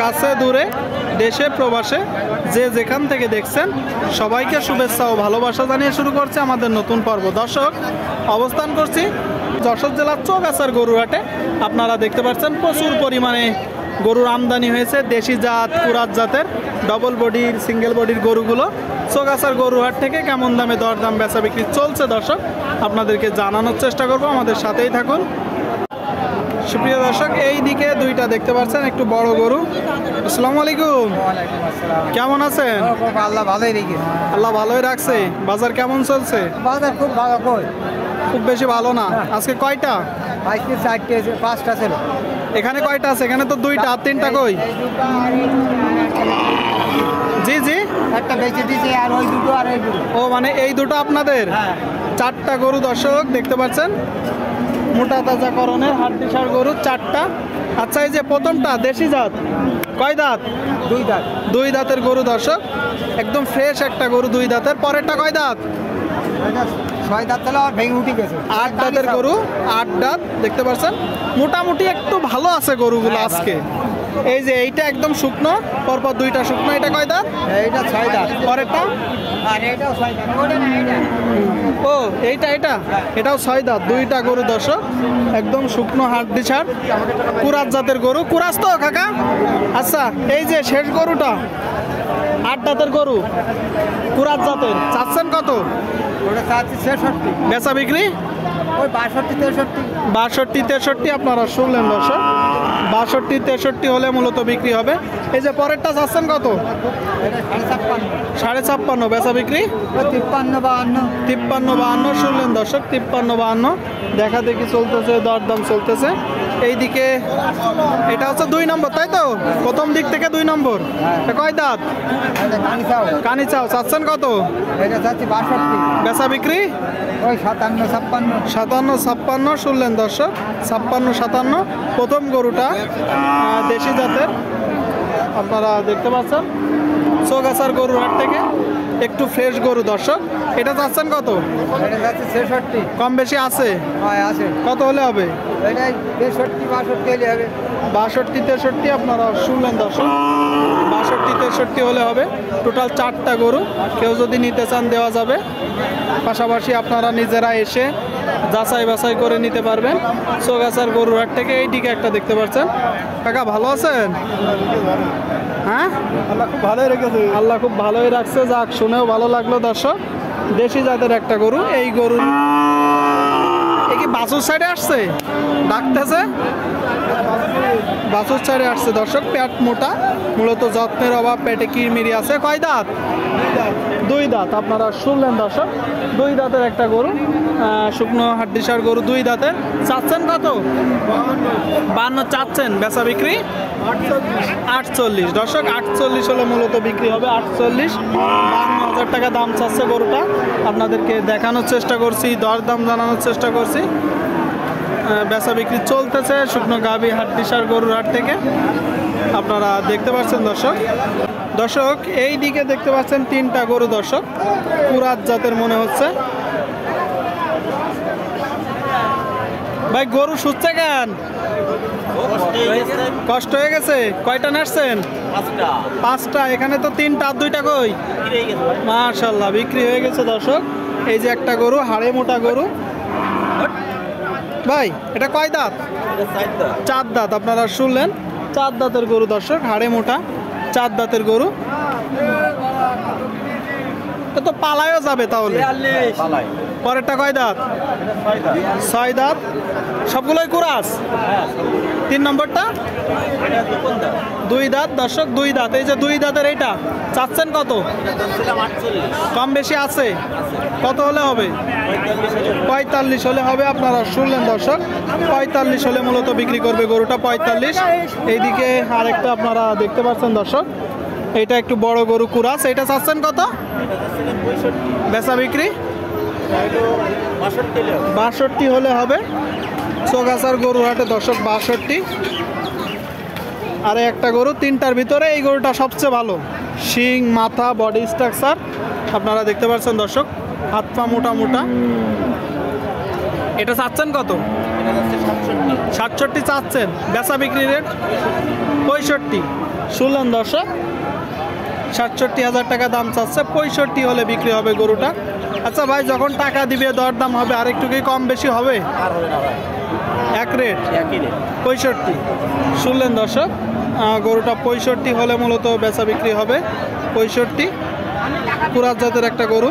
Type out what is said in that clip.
কাছে দূরে দেশে প্রবাসে যে যেখান থেকে দেখছেন সবাইকে শুভেচ্ছা ও ভালোবাসা জানিয়ে শুরু করছে আমাদের নতুন পর্ব। দর্শক, অবস্থান করছি যশোর জেলার চৌগাছার গরুর হাটে। আপনারা দেখতে পাচ্ছেন প্রচুর পরিমাণে গরুর আমদানি হয়েছে। দেশি জাত, কুরাত জাতের, ডবল বডির, সিঙ্গেল বডির গরুগুলো চৌগাছার গরুর হাট থেকে কেমন দামে দরদাম বেচা বিক্রি চলছে দর্শক আপনাদেরকে জানানোর চেষ্টা করব। আমাদের সাথেই থাকুন। সুপ্রিয় দর্শক, এই দিকে দুইটা দেখতে পাচ্ছেন একটু বড় গরু। আসসালামু আলাইকুম। কেমন আছেন? আল্লাহ ভালোই রেখেছে। আল্লাহ ভালোই রাখছে। বাজার কেমন চলছে? বাজার খুব ভালো। কই খুব বেশি ভালো না। আজকে কয়টা? আজকে 4টে 5টা ছিল। এখানে কয়টা আছে? এখানে তো দুইটা, আর তিনটা কই? জি জি, একটা বেঁচে দিয়েছে, আর ওই দুটো আর এই দুটো। ও মানে এই দুটো আপনাদের? হ্যাঁ। 4টা গরু দর্শক দেখতে পাচ্ছেন, মোটা তাজা করণের হাড্ডিসার গরু 4টা। আচ্ছা, এই যে প্রথমটা দেশি জাত, কয় দাঁত? 2 দাঁত। 2 দাঁতের গরু দর্শক, একদম ফ্রেশ একটা গরু 2 দাঁতের। পরেরটা কয় দাঁত? 6 দাঁত তাহলে আর ভেঙে উঠে গেছে। 8 দাঁতের গরু, 8 দাঁত দেখতে পাচ্ছেন। মোটামুটি একটু ভালো আছে গরুগুলো আজকে। এই যে এইটা একদম শুকনো, পরপর দুইটা শুকনো। এটা কয় দাঁত? এইটা 6 দাঁত। পরেরটা? আর এটাও 6 দাঁত। ওটা না, এটা। ও এটাও 6 দাঁত। দুইটা গরু দর্শক, একদম শুকনো হাড্ডি ছাড়, কুরাত জাতের গরু। কুরাস তো কাকা? আচ্ছা, এই যে শেষ গরুটা 8 দাঁতের গরু, কুরাত জাতের, চাচ্ছেন কত? ওটা চাচ্ছি 66। বেচা বিক্রি ওই 62 63। 62 63 আপনারা শুনলেন দর্শক। 62 63 হলে মূলত বিক্রি হবে। এই যে পরেরটা চাচ্ছেন কত? এটা 56। 56.5 বেচা বিক্রি। ওই 53 52। 53 52 শুনলেন দর্শক, 53 52 দেখা দেখি চলতেছে, দরদাম চলতেছে। এইদিকে এটা হচ্ছে 2 নম্বর, তাই তো? প্রথম দিক থেকে 2 নম্বর। এটা কয় দাঁত? এটা কানিচাও। কানিচাও, চাচ্ছেন কত? এটা চাচ্ছি 62। বেচা বিক্রি ওই 57 56। 57 56 শুনলেন দর্শক, 56 57। প্রথম গরুটা দেশি জাতের, আপনারা দেখতে পাচ্ছেন চৌগাছার গরুর হাট থেকে একটু ফ্রেশ গরু দর্শক। এটা চাচ্ছেন কত? এটা যাচ্ছে 66। কম বেশি আছে? হয় আছে। কত হলে হবে? এটা 63 62 হলে হবে। 62 63 আপনারা শুনলেন দর্শক, 62 63 হলে হবে। টোটাল 4টা গরু, কেউ যদি নিতে চান দেওয়া যাবে। পাশাপাশি আপনারা নিজেরা এসে যাচাই বাছাই করে নিতে পারবেন চৌগাছার গরুর হাট থেকে। এইদিকে একটা দেখতে পাচ্ছেন। কাকা ভালো আছেন? হ্যাঁ, আল্লাহ খুব ভালোই রেখেছে। আল্লাহ খুব ভালোই রাখছে। যাক, শুনেও ভালো লাগলো দর্শক। দেশি জাতের একটা গরু। এই গরু কি বাছুর সাইডে আসছে? ডাকতেছে বাছুর সাইডে আসছে দর্শক। পেট মোটা, মূলত যত্নের অভাব, পেটে কিরমিরি আছে। কয় দাঁত? 2 দাঁত আপনারা শুনলেন দর্শক। 2 দাঁতের একটা গরু, শুকনো হাড্ডিসার গরু, 2 দাঁতের। চাচ্ছেন কত? 52 চাচ্ছেন। বেচা বিক্রি 48 দর্শক। 48 হলে মূলত বিক্রি হবে। 48 52,000 টাকা দাম চাচ্ছে গরুটা। আপনাদেরকে দেখানোর চেষ্টা করছি, দরদাম জানানোর চেষ্টা করছি। বেচা বিক্রি চলতেছে শুকনো গাভী হাড্ডিসার গরুর হাট থেকে, আপনারা দেখতে পাচ্ছেন দর্শক। দর্শক, এই দিকে দেখতে পাচ্ছেন 3টা গরু দর্শক, কুরাত জাতের মনে হচ্ছে। ভাই গরু শুচ্ছে কেন? কষ্ট হয়ে গেছে। কয়টা নাড়ছেন? 5টা। এখানে তো 3টা, আর 2টা কই? মাশাআল্লাহ, বিক্রি হয়ে গেছে দর্শক। এই যে একটা গরু, হাড়ে মোটা গরু। ভাই এটা কয় দাঁত? 4 দাঁত আপনারা শুনলেন। 4 দাঁতের গরু দর্শক, হাড়ে মোটা 4 দাঁতের গরু। তো পালায়ও যাবে তাহলে। পরেরটা কয় দাঁত? 6 দাঁত। সবগুলোই কুরাস? 3 নম্বরটা 2 দাঁত দর্শক, 2 দাঁত। এই যে 2 দাঁতের এইটা চাচ্ছেন কত? কম বেশি আছে? কত হলে হবে? 45 হলে হবে। আপনারা শুনলেন দর্শক, 45 হলে মূলত বিক্রি করবে গরুটা। 45। এইদিকে আরেকটা আপনারা দেখতে পাচ্ছেন দর্শক, এটা একটু বড় গরু কুরাস। এটা চাচ্ছেন কত? বেচা বিক্রি 62 হলে হবে। চৌগাছার গরুর হাটে দর্শক 62। আর একটা গরু, 3টার ভিতরে এই গরুটা সবচেয়ে ভালো। শিং, মাথা, বডি স্ট্রাকচার আপনারা দেখতে পাচ্ছেন দর্শক, হাত পা মোটা মোটা। এটা চাচ্ছেন কত? 67 চাচ্ছেন, বেচা বিক্রি রেট 65। শুনলেন দর্শক, 67,000 টাকা দাম চাচ্ছে, 65 হলে বিক্রি হবে গরুটা। আচ্ছা ভাই, যখন টাকা দিবে দরদাম হবে আরেকটু কি কম বেশি হবে? এক রেট 65। শুনলেন দর্শক, গরুটা 65 হলে মূলত বেচা বিক্রি হবে। 65 কুরাত জাতের একটা গরু।